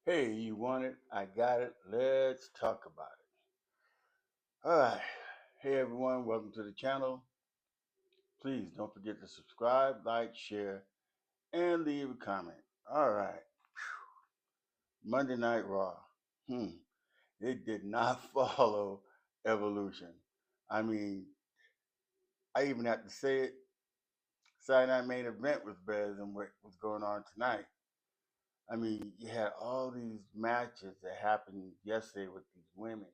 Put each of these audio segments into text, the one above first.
Hey, you want it? I got it. Let's talk about it. All right. Hey, everyone. Welcome to the channel. Please don't forget to subscribe, like, share, and leave a comment. All right. Monday Night Raw. It did not follow Evolution. I mean, I even have to say it. Saturday Night Main Event was better than what was going on tonight. I mean, you had all these matches that happened yesterday with these women,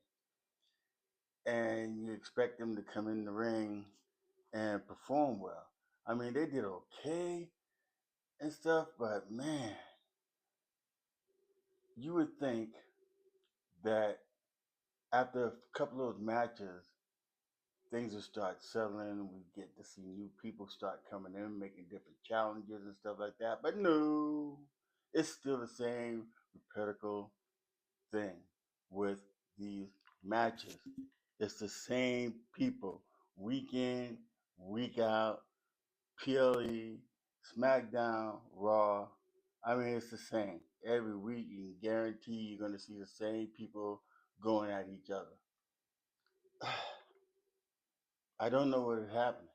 and you expect them to come in the ring and perform well. I mean, they did okay and stuff, but man, you would think that after a couple of those matches, things would start settling. We get to see new people start coming in, making different challenges and stuff like that. But no, it's still the same repetitive thing with these matches. It's the same people week in, week out, PLE, SmackDown, Raw. I mean, it's the same. Every week, you can guarantee you're going to see the same people going at each other. I don't know what is happening.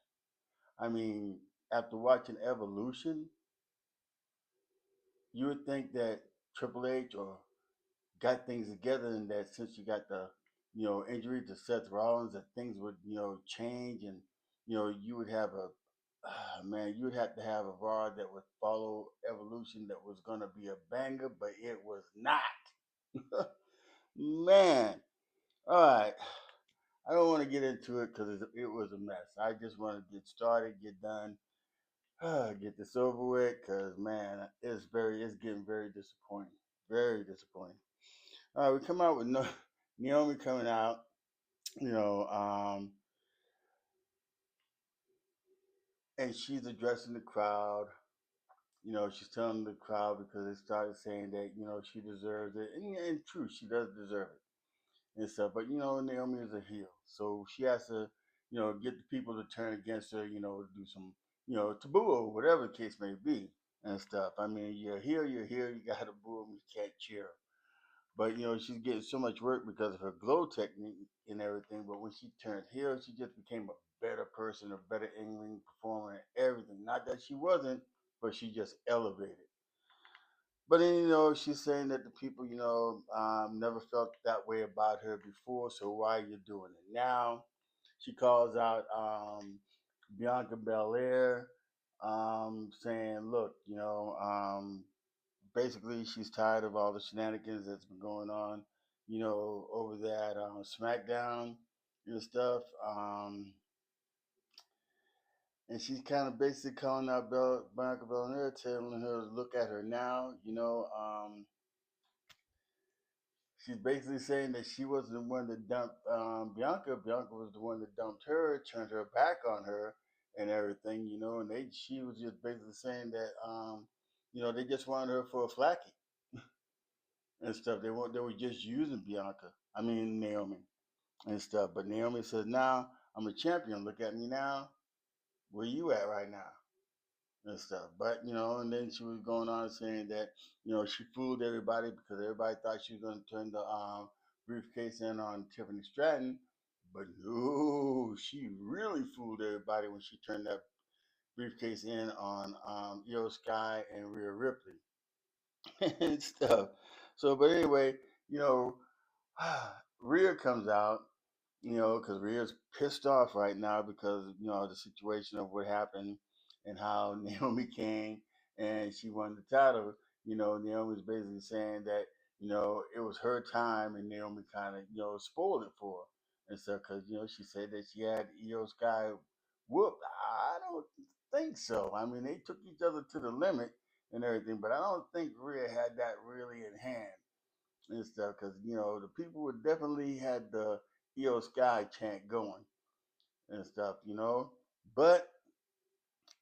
I mean, after watching Evolution, you would think that Triple H or got things together, and that since you got the injury to Seth Rollins, that things would change, and you would have a man, you would have to have a Raw that would follow Evolution that was gonna be a banger, but it was not. Man, all right. I don't want to get into it because it was a mess. I just want to get started, get done, get this over with. Because man, it's getting very disappointing, very disappointing. All right, we come out with Naomi coming out, you know, um, and she's addressing the crowd. She's telling the crowd because they started saying that she deserves it, and in truth, she does deserve it and stuff. But Naomi is a heel, so she has to get the people to turn against her. Do some taboo or whatever the case may be and stuff. I mean, you're here, you got to boo them, you can't cheer 'em. But she's getting so much work because of her glow technique and everything. But when she turned heel, she just became a better person, a better in-ring performer, and everything. Not that she wasn't, but she just elevated. But then she's saying that the people never felt that way about her before. So why are you doing it now? She calls out Bianca Belair, saying, "Look, basically she's tired of all the shenanigans that's been going on, over that SmackDown and stuff. And she's kind of basically calling out Bianca Belair, telling her to look at her now. She's basically saying that she wasn't the one that dumped Bianca. Bianca was the one that dumped her, turned her back on her, and everything. And she was just basically saying that they just wanted her for a flacky and stuff. They were just using Bianca. I mean Naomi and stuff. But Naomi says, "Now I'm a champion. Look at me now. Where you at right now?" And stuff. But and then she was going on saying that she fooled everybody because everybody thought she was going to turn the briefcase in on Tiffany Stratton. But no, she really fooled everybody when she turned that briefcase in on Io Sky and Rhea Ripley and stuff. So, but anyway, you know, Rhea comes out, because Rhea's pissed off right now because, the situation of what happened and how Naomi came and she won the title. Naomi's basically saying that, it was her time and Naomi kind of, spoiled it for her and stuff because, she said that she had Io Sky whooped. I don't think so. I mean, they took each other to the limit and everything, but I don't think Rhea had that really in hand and stuff because the people would definitely had the Io Sky chant going and stuff. But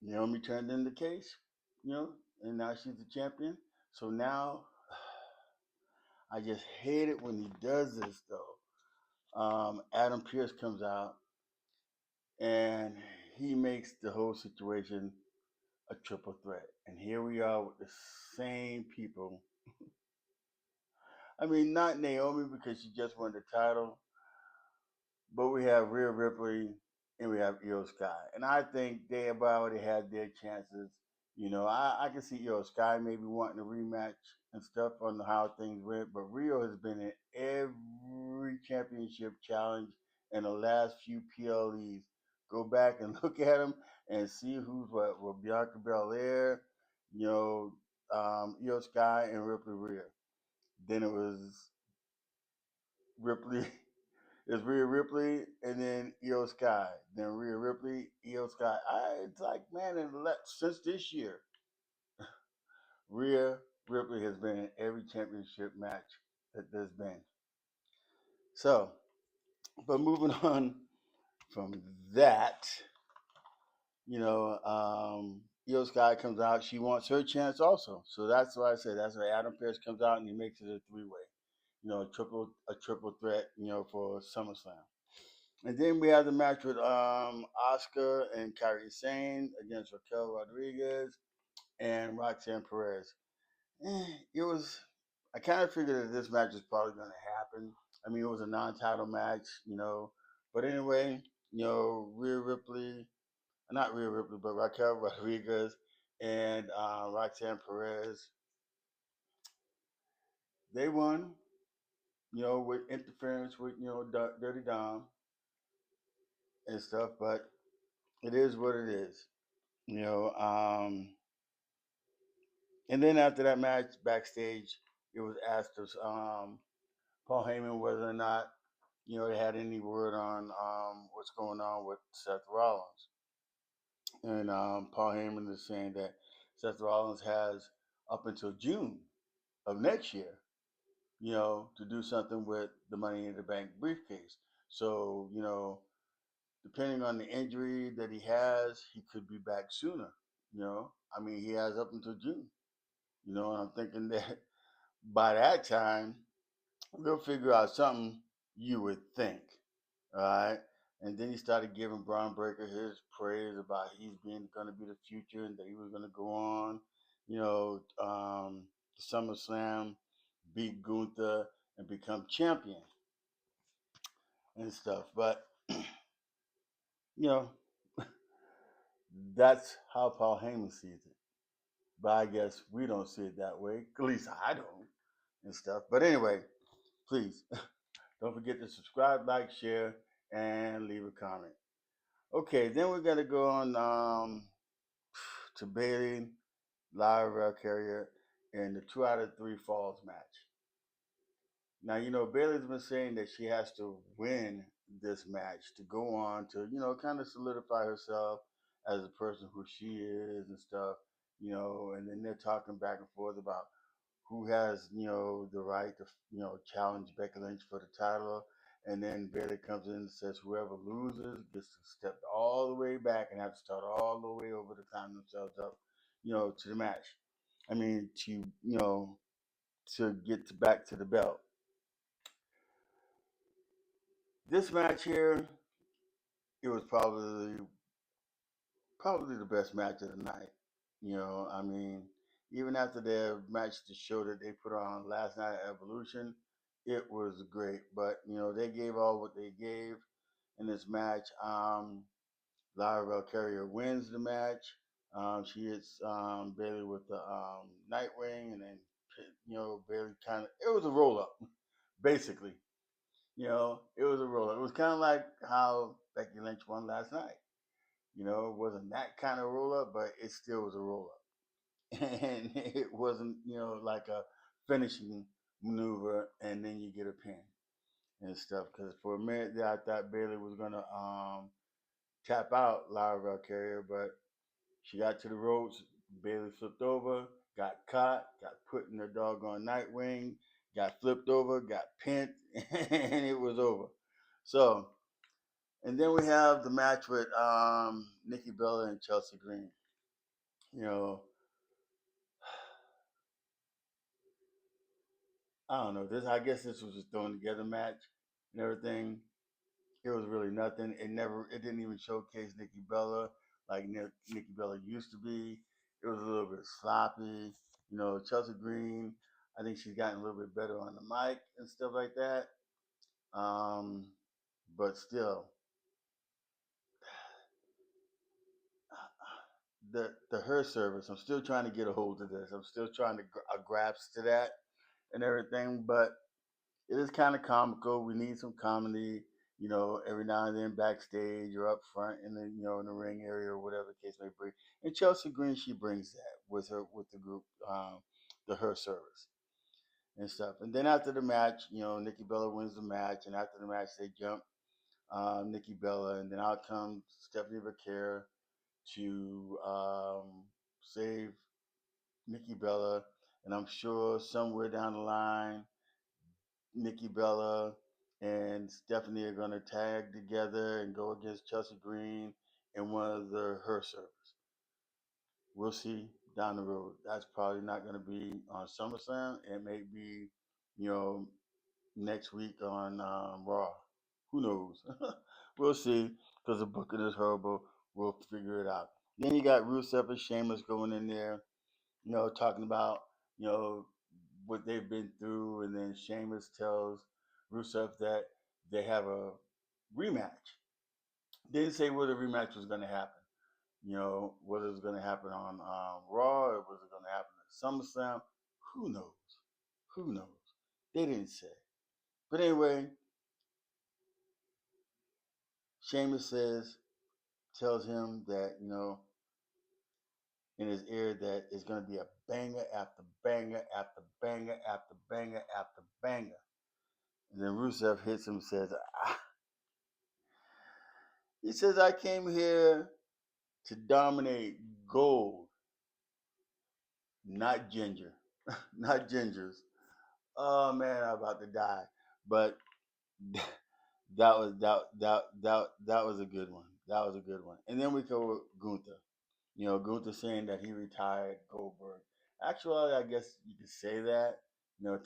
Naomi turned in the case, and now she's the champion. So now I just hate it when he does this though. Adam Pierce comes out and he makes the whole situation a triple threat, and here we are with the same people I mean, not Naomi because she just won the title, but we have Rhea Ripley and we have Io Sky. And I think they have already had their chances. I can see Io Sky maybe wanting a rematch and stuff on how things went, but Rio has been in every championship challenge in the last few PLEs. Go back and look at them and see who's what. Well, Bianca Belair, you know, Io Sky and Ripley Rhea. Then it was Ripley. It's Rhea Ripley and then Io Sky. Then Rhea Ripley, Io Sky. It's like, man, since this year, Rhea Ripley has been in every championship match that there's been. So, but moving on from that, Io Sky comes out. She wants her chance also. So that's why I said that's why Adam Pearce comes out and he makes it a three-way. A triple threat. For SummerSlam. And then we have the match with Oscar and Kairi Sane against Raquel Rodriguez and Roxanne Perez. It was. I kind of figured that this match was probably going to happen. I mean, it was a non-title match. But anyway, Rhea Ripley, not Rhea Ripley, but Raquel Rodriguez and Roxanne Perez, they won. With interference with Dirty Dom and stuff. But it is what it is. You know, um, and then after that match backstage, it was asked of Paul Heyman whether or not they had any word on what's going on with Seth Rollins, and Paul Heyman is saying that Seth Rollins has up until June of next year, to do something with the Money in the Bank briefcase. So depending on the injury that he has, he could be back sooner. I mean, he has up until June. And I'm thinking that by that time, we'll figure out something, you would think. All right. And then he started giving Braun Breaker his praise about he's being going to be the future and that he was going to go on, you know, um, SummerSlam, beat Gunther, and become champion and stuff. But, you know, that's how Paul Heyman sees it. But I guess we don't see it that way. At least I don't and stuff. But anyway, please don't forget to subscribe, like, share, and leave a comment. Okay, then we're gonna go on to Bailey, Lyra Carrier, in the 2 out of 3 falls match. Now Bailey's been saying that she has to win this match to go on to kind of solidify herself as a person who she is and stuff. And then they're talking back and forth about who has the right to challenge Becky Lynch for the title, and then Bayley comes in and says whoever loses gets to step all the way back and have to start all the way over to climb themselves up, to the match. I mean to get back to the belt. This match here, it was probably the best match of the night. I mean, even after their match, the show that they put on last night at Evolution, it was great. But they gave all what they gave in this match. Lyra Carrier wins the match. She hits Bailey with the Nightwing, and then Bailey kind of it was a roll up, basically. It was a roll up. It was kind of like how Becky Lynch won last night. It wasn't that kind of roll up, but it still was a roll up. And it wasn't, like a finishing maneuver and then you get a pin and stuff. Because for a minute there, I thought Bailey was going to tap out Lyra Carrier, but she got to the ropes. Bailey flipped over, got caught, got put in the doggone Nightwing, got flipped over, got pinned, and it was over. So, and then we have the match with Nikki Bella and Chelsea Green. You know, I don't know. I guess this was a thrown together match and everything. It was really nothing. It didn't even showcase Nikki Bella like Nikki Bella used to be. It was a little bit sloppy. Chelsea Green. I think she's gotten a little bit better on the mic and stuff like that. Um, but still, the her service. I'm still trying to get a hold of this. I'm still trying to grasp to that and everything. But it is kind of comical. We need some comedy, every now and then backstage or up front in the in the ring area or whatever the case may be. And Chelsea Green, she brings that with the group, the her service and stuff. And then after the match, Nikki Bella wins the match, and after the match they jump Nikki Bella, and then out comes Stephanie Vaquer to save Nikki Bella. And I'm sure somewhere down the line, Nikki Bella and Stephanie are going to tag together and go against Chelsea Green in one of her servers. We'll see down the road. That's probably not going to be on SummerSlam. It may be, you know, next week on Raw. Who knows? We'll see because the booking is horrible. We'll figure it out. Then you got Rusev and Sheamus going in there, talking about, you know, what they've been through. And then Sheamus tells Rusev that they have a rematch. Didn't say where the rematch was going to happen. Whether it was going to happen on Raw or was it going to happen at SummerSlam. Who knows? Who knows? They didn't say. But anyway, Sheamus tells him that, in his ear that it's going to be a banger after banger after banger after banger after banger. And then Rusev hits him and says, he says, I came here to dominate gold, not ginger, not gingers. Oh man, I'm about to die. But that was a good one. That was a good one. And then we go with Gunther. Gunther saying that he retired Goldberg. Actually, I guess you could say that.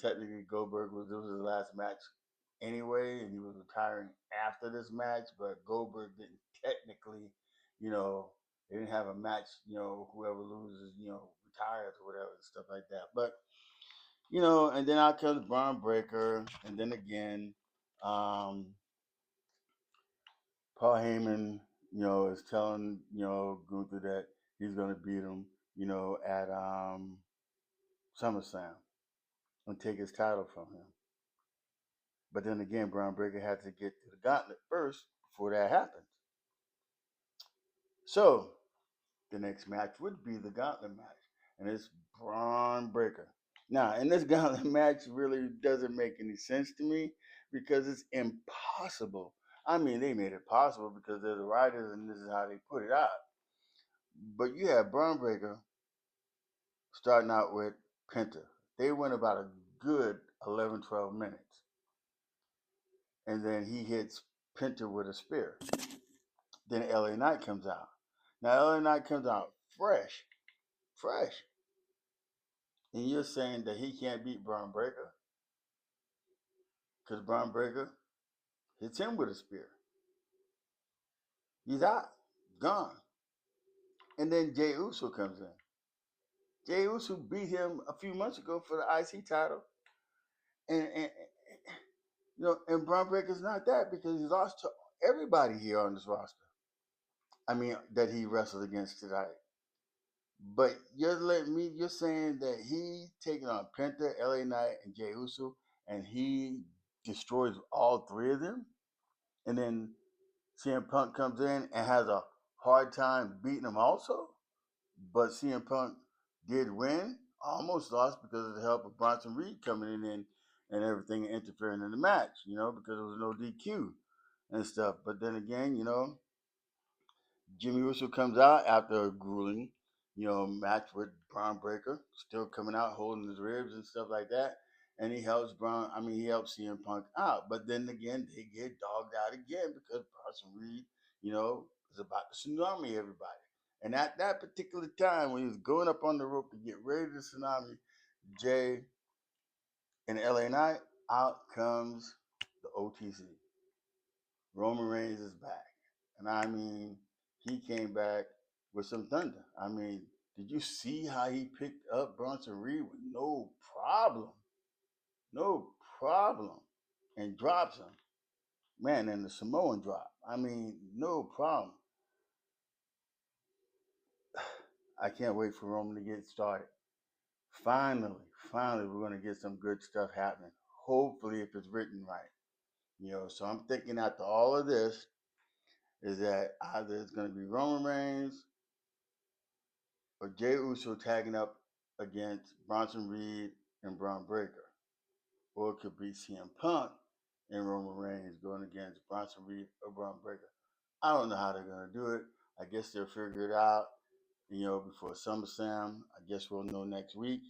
Technically Goldberg was this was his last match anyway, and he was retiring after this match. But Goldberg didn't technically, you know, they didn't have a match. Whoever loses, retires or whatever and stuff like that. But and then out comes Braun Breaker, and then again, um, Paul Heyman, is telling, Gunther that he's going to beat him, at SummerSlam and take his title from him. But then again, Braun Breaker had to get to the gauntlet first before that happens. So the next match would be the gauntlet match, and it's Braun Breaker. Now, and this gauntlet match really doesn't make any sense to me because it's impossible. I mean, they made it possible because they're the writers, and this is how they put it out. But you have Braun Breaker starting out with Penta. They went about a good 11, 12 minutes. And then he hits Penta with a spear. Then LA Knight comes out. Now, LA Knight comes out fresh, fresh. And you're saying that he can't beat Braun Breaker because Braun Breaker hits him with a spear. He's out, gone. And then Jey Uso comes in. Jey Uso beat him a few months ago for the IC title. And and Braun Breaker's not that because he lost to everybody here on this roster. I mean, that he wrestled against tonight. But you're saying that he taking on Penta, LA Knight, and Jey Uso, and he destroys all three of them? And then CM Punk comes in and has a hard time beating him also? But CM Punk did win, almost lost because of the help of Bronson Reed coming in and everything and interfering in the match, because there was no DQ and stuff. But then again, Jimmy Uso comes out after a grueling, match with Braun Breaker, still coming out holding his ribs and stuff like that. And he helps he helps CM Punk out. But then again, they get dogged out again because Bronson Reed, is about to tsunami everybody. And at that particular time, when he was going up on the rope to get ready to tsunami Jay and LA Knight, out comes the OTC. Roman Reigns is back. And I mean, he came back with some thunder. I mean, did you see how he picked up Bronson Reed with no problem? no problem, and drops him. Man, and the Samoan drop. I mean, no problem. I can't wait for Roman to get started. Finally, finally, we're going to get some good stuff happening. Hopefully, if it's written right. So I'm thinking after all of this is that either it's going to be Roman Reigns or Jey Uso tagging up against Bronson Reed and Braun Breaker. Or it could be CM Punk and Roman Reigns going against Bronson Reed or Braun Breaker. I don't know how they're going to do it. I guess they'll figure it out, before SummerSlam. I guess we'll know next week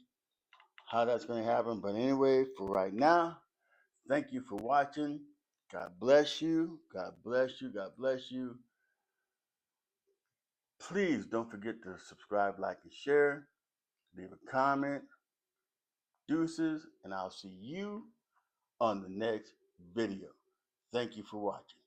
how that's going to happen. But anyway, for right now, thank you for watching. God bless you. God bless you. God bless you. Please don't forget to subscribe, like, and share. Leave a comment. Deuces. And I'll see you on the next video. Thank you for watching.